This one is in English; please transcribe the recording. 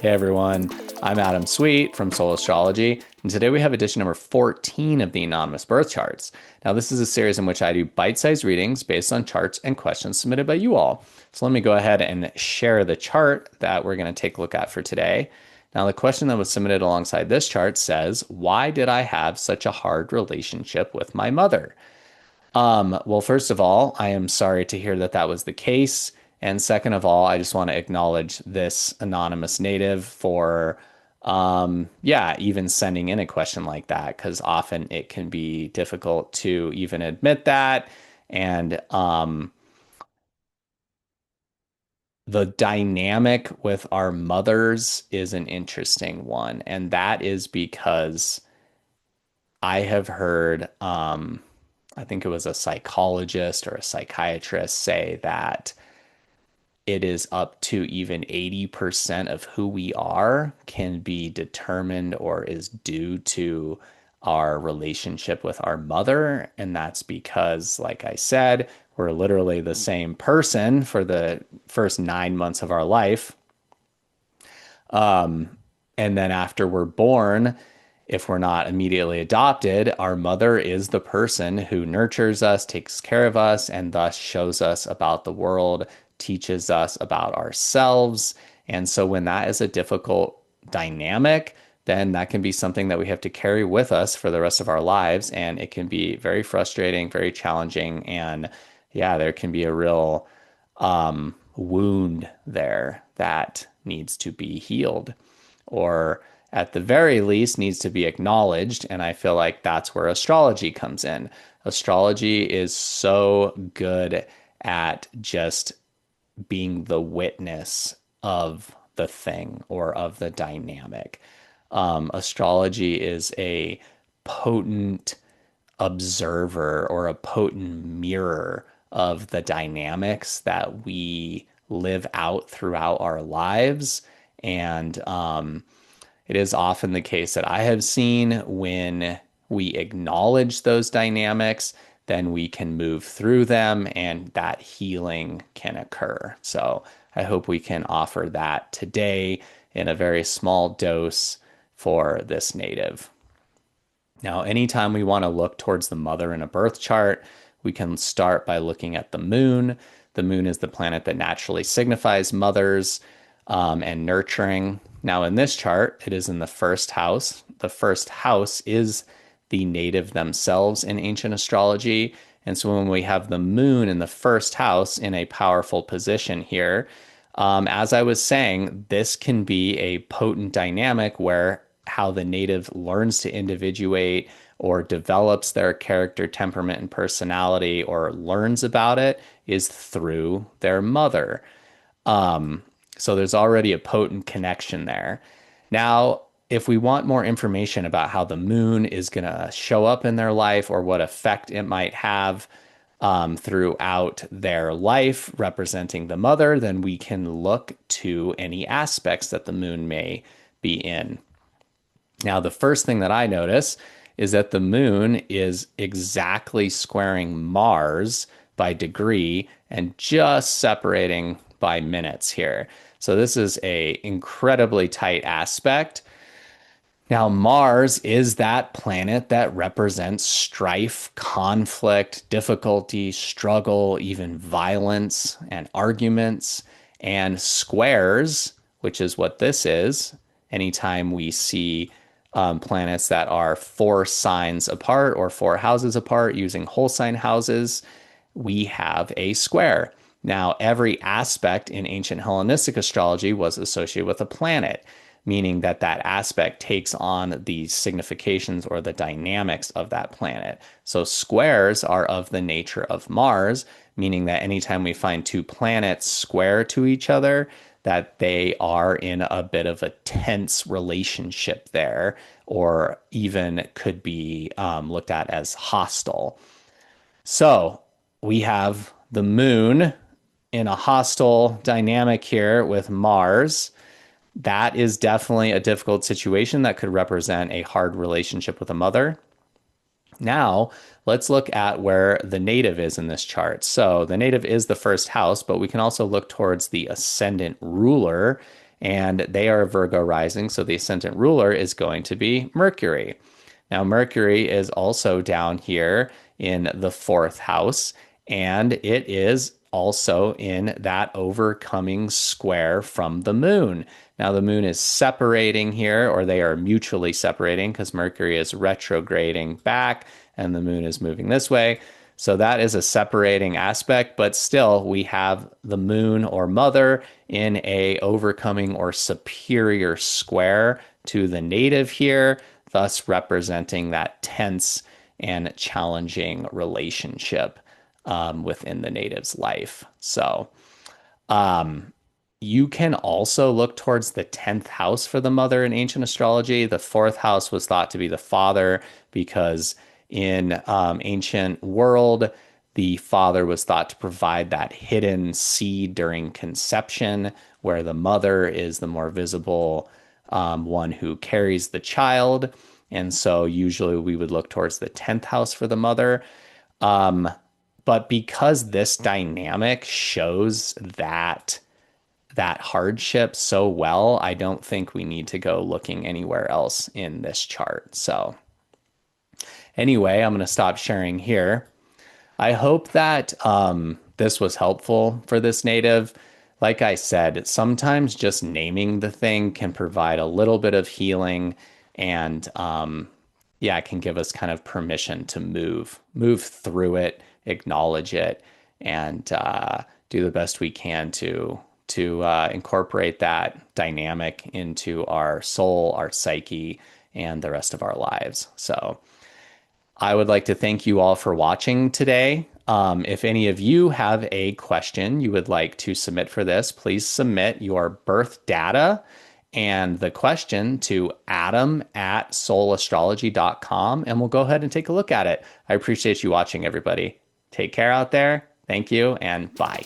Hey everyone, I'm Adam Sweet from Soul Astrology, and today we have edition number 14 of the Anonymous Birth Charts. Now, this is a series in which I do bite-sized readings based on charts and questions submitted by you all. So let me go ahead and share the chart that we're going to take a look at for today. Now, the question that was submitted alongside this chart says, why did I have such a hard relationship with my mother? Well, first of all, I am sorry to hear that that was the case. And second of all, I just want to acknowledge this anonymous native for, yeah, even sending in a question like that, because often it can be difficult to even admit that. And the dynamic with our mothers is an interesting one. And that is because I have heard, I think it was a psychologist or a psychiatrist say that it is up to even 80% of who we are can be determined or is due to our relationship with our mother. And that's because, like I said, we're literally the same person for the first 9 months of our life. And then after we're born, if we're not immediately adopted, our mother is the person who nurtures us, takes care of us, and thus shows us about the world, teaches us about ourselves. And so when that is a difficult dynamic, then that can be something that we have to carry with us for the rest of our lives. And it can be very frustrating, very challenging. And yeah, there can be a real wound there that needs to be healed, or at the very least needs to be acknowledged. And I feel like that's where astrology comes in. Astrology is so good at just being the witness of the thing or of the dynamic. Astrology is a potent observer or a potent mirror of the dynamics that we live out throughout our lives. And it is often the case that I have seen when we acknowledge those dynamics, then we can move through them and that healing can occur. So I hope we can offer that today in a very small dose for this native. Now, anytime we want to look towards the mother in a birth chart, we can start by looking at the moon. The moon is the planet that naturally signifies mothers and nurturing. Now, in this chart, it is in the first house. The first house is the native themselves in ancient astrology. And so when we have the moon in the first house in a powerful position here, as I was saying, this can be a potent dynamic where how the native learns to individuate or develops their character, temperament, and personality, or learns about it is through their mother. So there's already a potent connection there. Now, if we want more information about how the moon is going to show up in their life or what effect it might have throughout their life representing the mother, then we can look to any aspects that the moon may be in. Now, the first thing that I notice is that the moon is exactly squaring Mars by degree and just separating by minutes here. So this is a incredibly tight aspect. Now, Mars is that planet that represents strife, conflict, difficulty, struggle, even violence and arguments, and squares, which is what this is. Anytime we see planets that are 4 signs apart or 4 houses apart using whole sign houses, we have a square. Now, every aspect in ancient Hellenistic astrology was associated with a planet, meaning that that aspect takes on the significations or the dynamics of that planet. So squares are of the nature of Mars, meaning that anytime we find 2 planets square to each other, that they are in a bit of a tense relationship there, or even could be looked at as hostile. So we have the moon in a hostile dynamic here with Mars. That is definitely a difficult situation that could represent a hard relationship with a mother. Now, let's look at where the native is in this chart. So the native is the first house, but we can also look towards the ascendant ruler and they are Virgo rising, so the ascendant ruler is going to be Mercury. Now, Mercury is also down here in the fourth house, and it is also in that overcoming square from the moon. Now, the moon is separating here, or they are mutually separating because Mercury is retrograding back and the moon is moving this way. So that is a separating aspect, but still we have the moon or mother in a overcoming or superior square to the native here, thus representing that tense and challenging relationship within the native's life. So you can also look towards the 10th house for the mother in ancient astrology. The fourth house was thought to be the father because in ancient world, the father was thought to provide that hidden seed during conception, where the mother is the more visible one who carries the child. And so usually we would look towards the 10th house for the mother. But because this dynamic shows that hardship so well, I don't think we need to go looking anywhere else in this chart. So anyway, I'm going to stop sharing here. I hope that this was helpful for this native. Like I said, sometimes just naming the thing can provide a little bit of healing and yeah, it can give us kind of permission to move through it, acknowledge it, and do the best we can to incorporate that dynamic into our soul, our psyche, and the rest of our lives. So I would like to thank you all for watching today. If any of you have a question you would like to submit for this, please submit your birth data and the question to adam@soulastrology.com, and we'll go ahead and take a look at it. I appreciate you watching, everybody. Take care out there. Thank you, and bye.